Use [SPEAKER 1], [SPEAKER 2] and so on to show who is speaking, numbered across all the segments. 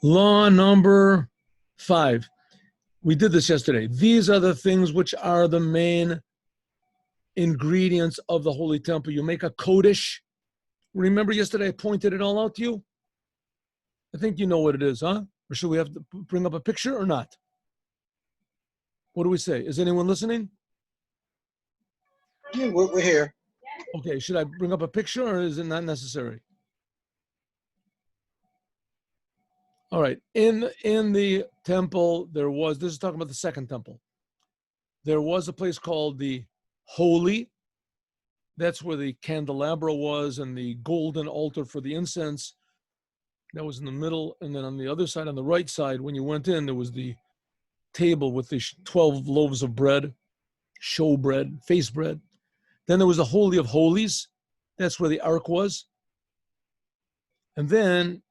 [SPEAKER 1] Law number 5. We did this yesterday. These are the things which are the main ingredients of the Holy Temple. You make a Kodesh. Remember yesterday I pointed it all out to you? I think you know what it is, huh? Or should we have to bring up a picture or not? What do we say? Is anyone listening?
[SPEAKER 2] Yeah, we're here.
[SPEAKER 1] Okay, should I bring up a picture or is it not necessary? All right, in the temple, this is talking about the second temple. There was a place called the Holy. That's where the candelabra was and the golden altar for the incense. That was in the middle. And then on the other side, on the right side, when you went in, there was the table with the 12 loaves of bread, show bread, face bread. Then there was the Holy of Holies. That's where the ark was. And then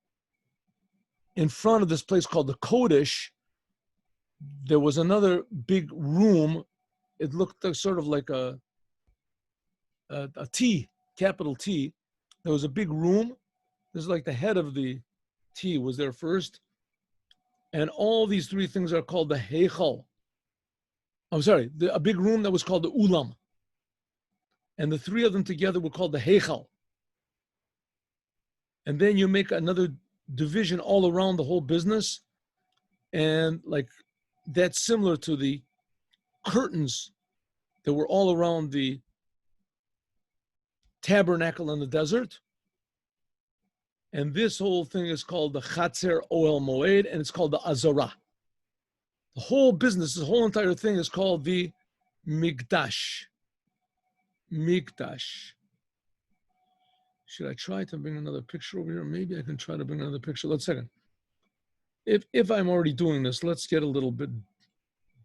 [SPEAKER 1] in front of this place called the Kodesh, there was another big room. It looked sort of like a T, capital T. There was a big room. This is like the head of the T was there first. And all these three things are called the Heichal. I'm sorry, a big room that was called the Ulam. And the three of them together were called the Heichal. And then you make another division all around the whole business. And like that's similar to the curtains that were all around the tabernacle in the desert. And this whole thing is called the Chatzer Ohel Moed, and it's called the Azara. The whole business, the whole entire thing is called the Mikdash. Mikdash. Should I try to bring another picture over here? Maybe I can try to bring another picture. Let's second. If I'm already doing this, let's get a little bit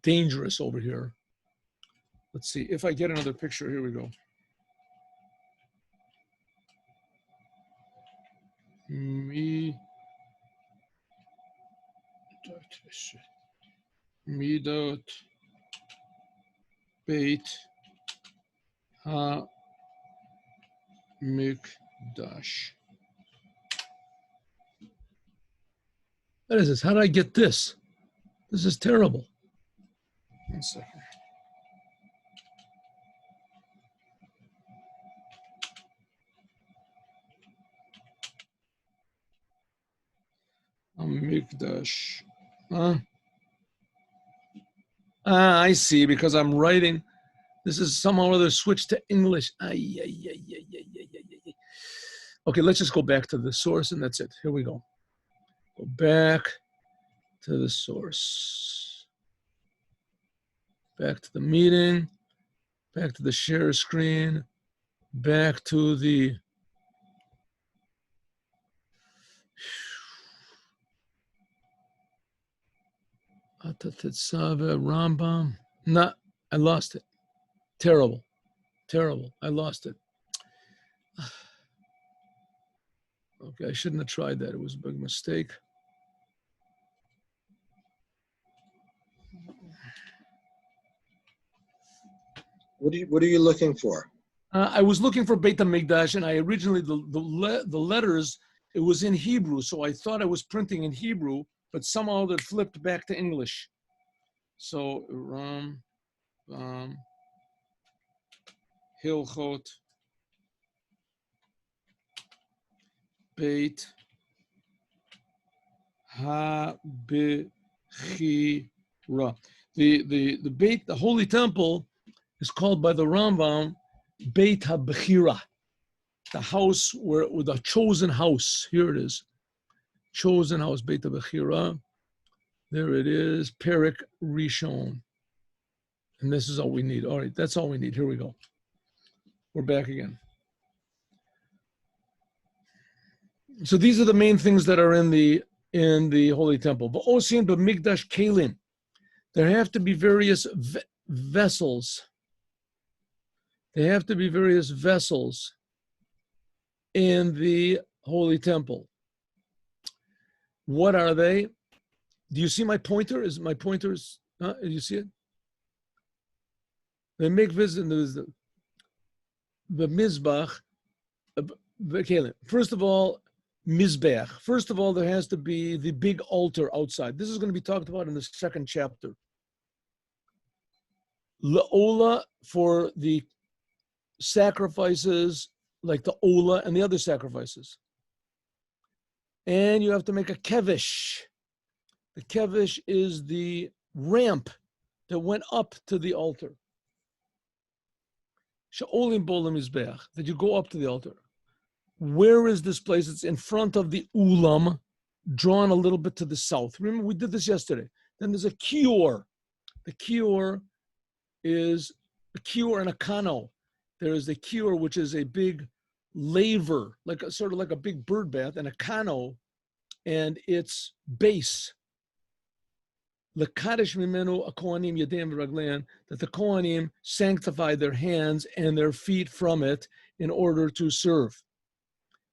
[SPEAKER 1] dangerous over here. Let's see if I get another picture. Here we go. Midot Beit Ha Mikdash. What is this? How did I get this? This is terrible. 1 second. Mikdash. I see, because I'm writing. This is somehow or other switched to English. Okay, let's just go back to the source, and that's it. Here we go. Go back to the source. Back to the meeting. Back to the share screen. Back to the... Rambam. No, I lost it. Terrible. Terrible. I lost it. Okay, I shouldn't have tried that. It was a big mistake.
[SPEAKER 2] What are you looking for?
[SPEAKER 1] I was looking for Beit HaMikdash, and I originally, the letters, it was in Hebrew, so I thought I was printing in Hebrew, but somehow that flipped back to English. So, Hilchot Beit HaBechira. The Holy Temple is called by the Rambam Beit HaBechira, the house with the chosen house. Here it is, chosen house, Beit HaBechira. There it is, Perek Rishon. And this is all we need. All right, that's all we need. Here we go. We're back again. So these are the main things that are in the Holy Temple. V'osim b'mikdash kelim. There have to be various vessels. There have to be various vessels in the Holy Temple. What are they? Do you see my pointer? Is my pointer's? Do you see it? They make visit. The mizbach. First of all, Mizbeach. First of all, there has to be the big altar outside. This is going to be talked about in the second chapter. La'ola for the sacrifices, like the Ola and the other sacrifices. And you have to make a kevish. The kevish is the ramp that went up to the altar. Sha'olim bolam mizbeach, that you go up to the altar. Where is this place? It's in front of the ulam, drawn a little bit to the south. Remember, we did this yesterday. Then there's a kior. The kior is a kior and a kano. There is a kior, which is a big laver, sort of like a big bird bath, and a kano, and its base. L'kadosh mimenu akohanim yadeim v'ragleim, that the kohanim sanctify their hands and their feet from it in order to serve.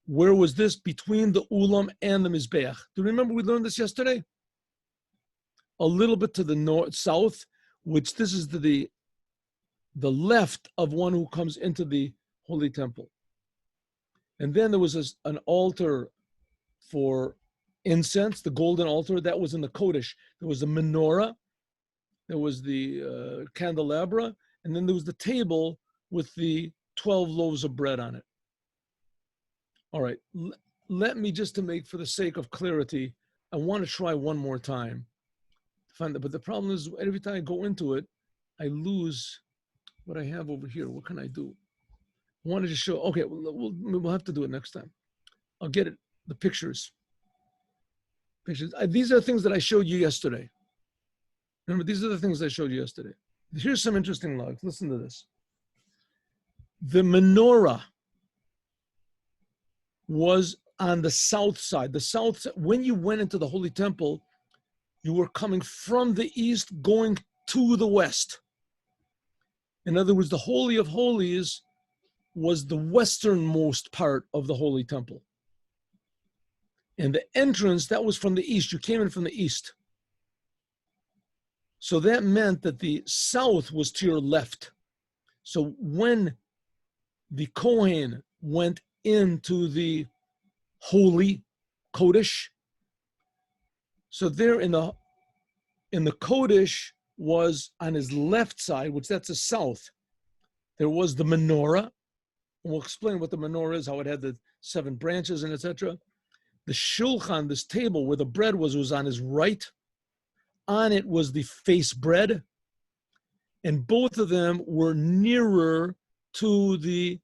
[SPEAKER 1] Where was this? Between the ulam and the mizbeach. Do you remember we learned this yesterday? A little bit to the north, south, which this is the left of one who comes into the holy temple. And then there was an altar for incense, the golden altar, that was in the Kodesh. There was a menorah, there was the candelabra, and then there was the table with the 12 loaves of bread on it. All right, let me, just to make, for the sake of clarity, I want to try one more time to find that. But the problem is, every time I go into it, I lose what I have over here. What can I do? I wanted to show, okay, we'll have to do it next time. I'll get it, the pictures. These are things that I showed you yesterday. Remember, these are the things I showed you yesterday. Here's some interesting logs. Listen to this. The menorah was on the south side. The south, when you went into the Holy Temple, you were coming from the east, going to the west. In other words, the Holy of Holies was the westernmost part of the Holy Temple. And the entrance, that was from the east. You came in from the east. So that meant that the south was to your left. So when the Kohen went into the holy Kodesh, so there in the Kodesh was on his left side, which that's the south, there was the menorah. And we'll explain what the menorah is, how it had the 7 branches and etc. The shulchan, this table where the bread was on his right. On it was the face bread. And both of them were nearer to the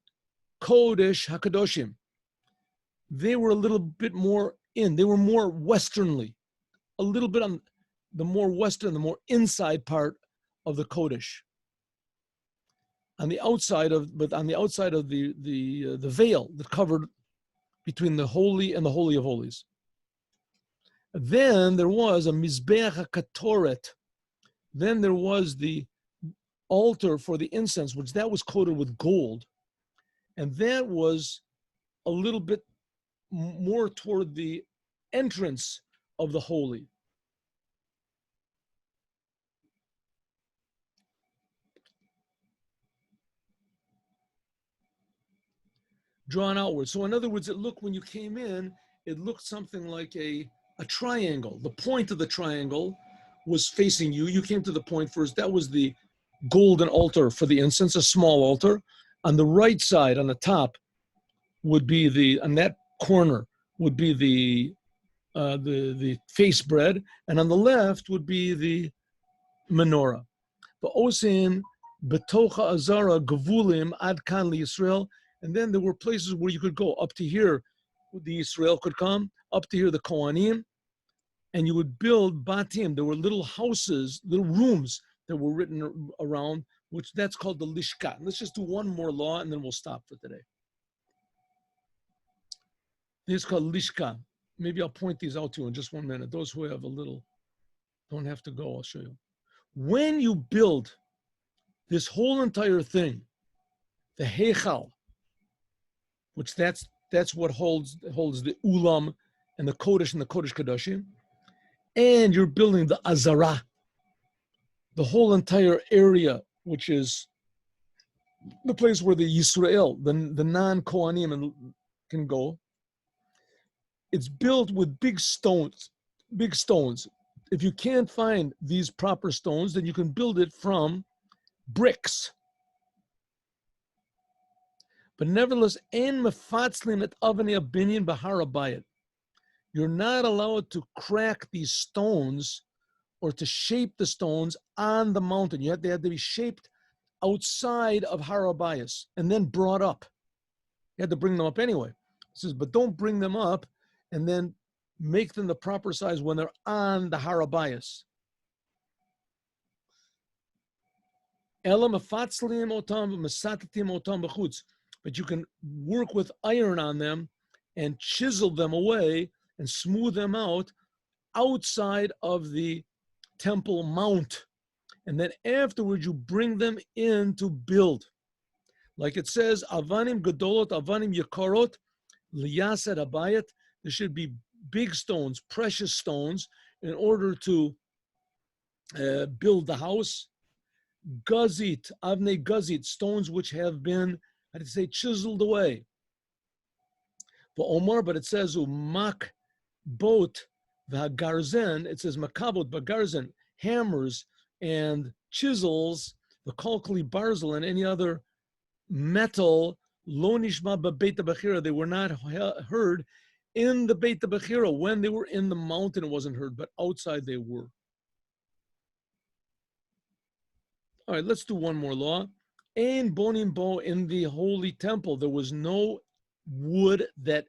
[SPEAKER 1] Kodesh HaKadoshim. They were a little bit more in. They were more westernly. A little bit on the more western, the more inside part of the Kodesh. On the outside of the veil that covered between the holy and the Holy of Holies. Then there was a Mizbeach HaKatoret. Then there was the altar for the incense, which that was coated with gold. And that was a little bit more toward the entrance of the holy. Drawn outward. So in other words, it looked, when you came in, it looked something like a triangle. The point of the triangle was facing you. You came to the point first. That was the golden altar for the incense, a small altar. On the right side, on the top, would be on that corner would be the face bread, and on the left would be the menorah. Va'osim betocha azara gavulim ad kan liYisrael. And then there were places where you could go up to here, the Israel could come, up to here the Kohanim, and you would build batim. There were little houses, little rooms that were written around, which that's called the lishka. Let's just do one more law and then we'll stop for today. This is called lishka. Maybe I'll point these out to you in just 1 minute. Those who have a little, don't have to go, I'll show you. When you build this whole entire thing, the heichal, which that's what holds the ulam and the kodesh kadoshim, and you're building the azara, the whole entire area, which is the place where the Yisrael, the non-Kohanim can go. it's built with big stones, big stones. If you can't find these proper stones, then you can build it from bricks. But nevertheless, ein mefatzlim et avnei abinyan b'har habayit. You're not allowed to crack these stones or to shape the stones on the mountain. They had to be shaped outside of Har Habayis and then brought up. You had to bring them up anyway. It says, but don't bring them up and then make them the proper size when they're on the Har Habayis. But you can work with iron on them and chisel them away and smooth them out outside of the temple mount. And then afterwards, you bring them in to build. Like it says, avanim gedolot, avanim yakarot, liyased habayit. There should be big stones, precious stones, in order to build the house. Gazit, avnei gazit, stones which have been, how do you say, chiseled away. But Omar, but it says, umak bot v'hagarzen, it says makabot v'hagarzen, hammers and chisels, the kalkali barzel and any other metal, lo nishma b'beit bechira, they were not heard in the Beit Bechira. When they were in the mountain, it wasn't heard, but outside they were. All right, let's do one more law. Ein bonim bo, in the holy temple, there was no wood that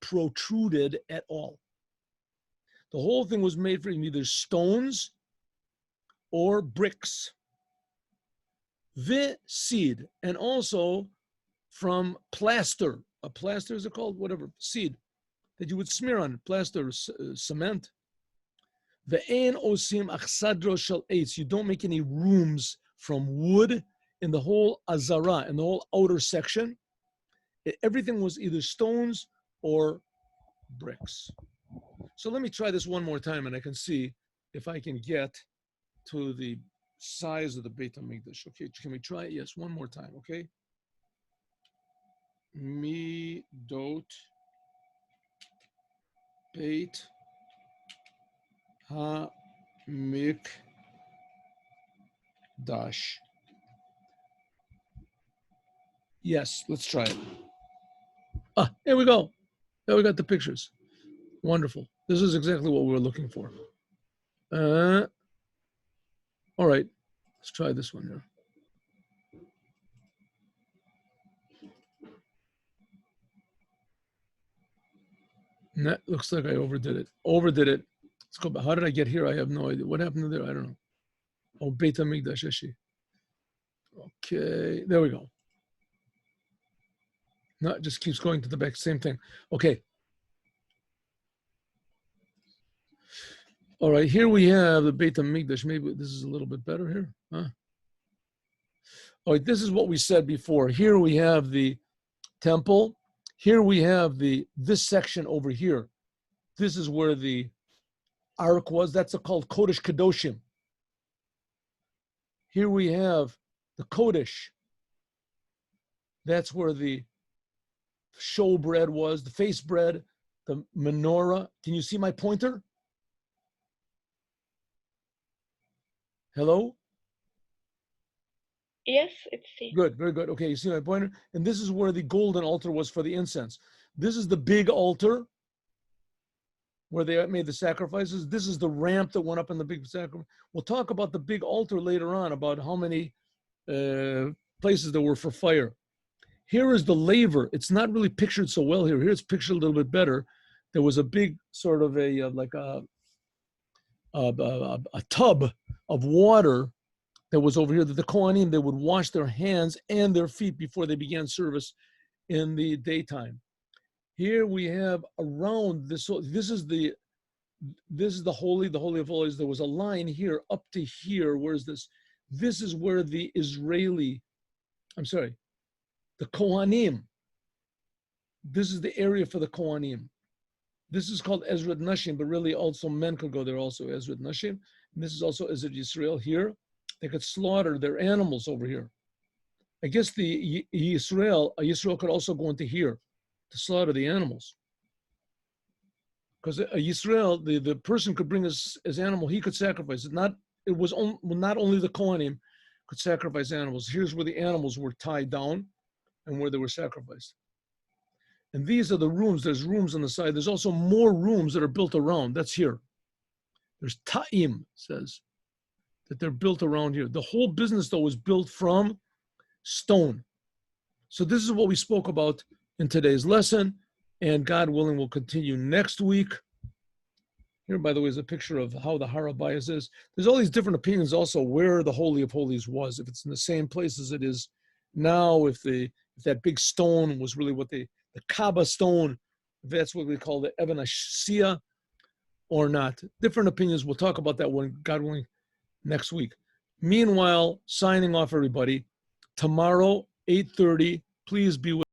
[SPEAKER 1] protruded at all. The whole thing was made from either stones or bricks. The seed, and also from plaster. A plaster, is it called? Whatever, seed that you would smear on, plaster, cement. The ein osim achsadro shel eitz. You don't make any rooms from wood in the whole azara, in the whole outer section. Everything was either stones or bricks. So let me try this one more time, and I can see if I can get to the size of the Beit HaMikdash. Okay, can we try it? Yes, one more time, okay? Midot Beit HaMikdash. Yes, let's try it. Ah, here we go. There we got the pictures. Wonderful. This is exactly what we were looking for. All right, let's try this one here. That looks like I overdid it. Let's go back. How did I get here? I have no idea. What happened there? I don't know. Oh, Beit HaMikdash, Eshi. Okay, there we go. No, it just keeps going to the back. Same thing. Okay. All right, here we have the Beit HaMikdash. Maybe this is a little bit better here. Huh? All right, this is what we said before. Here we have the temple. Here we have this section over here. This is where the ark was. That's called Kodesh Kadoshim. Here we have the Kodesh. That's where the showbread was, the face bread, the menorah. Can you see my pointer? Hello?
[SPEAKER 3] Yes, it's see.
[SPEAKER 1] Good, very good. Okay, you see my pointer? And this is where the golden altar was for the incense. This is the big altar where they made the sacrifices. This is the ramp that went up in the big sacrifice. We'll talk about the big altar later on, about how many places there were for fire. Here is the laver. It's not really pictured so well here. Here it's pictured a little bit better. There was a big sort of a tub of water that was over here that the Kohanim, they would wash their hands and their feet before they began service in the daytime. Here we have around this. So this is the holy of holies. There was a line here up to here. Where is this? This is where the Kohanim. This is the area for the Kohanim. This is called Ezrat Nashim, but really also men could go there also, Ezrat Nashim. And this is also Ezrat Yisrael here. They could slaughter their animals over here. I guess the Yisrael could also go into here to slaughter the animals. because a Yisrael, the person could bring his animal, he could sacrifice it. It was not only the Kohanim could sacrifice animals. Here's where the animals were tied down and where they were sacrificed. And these are the rooms. There's rooms on the side. There's also more rooms that are built around. That's here. There's ta'im, says, that they're built around here. The whole business, though, was built from stone. So this is what we spoke about in today's lesson. And God willing, we'll continue next week. Here, by the way, is a picture of how the Har HaBayis is. There's all these different opinions also where the Holy of Holies was. If it's in the same place as it is now, if that big stone was really what the Kaaba stone, if that's what we call the Eben HaShia or not. Different opinions. We'll talk about that one, God willing, next week. Meanwhile, signing off, everybody. Tomorrow, 8:30, please be with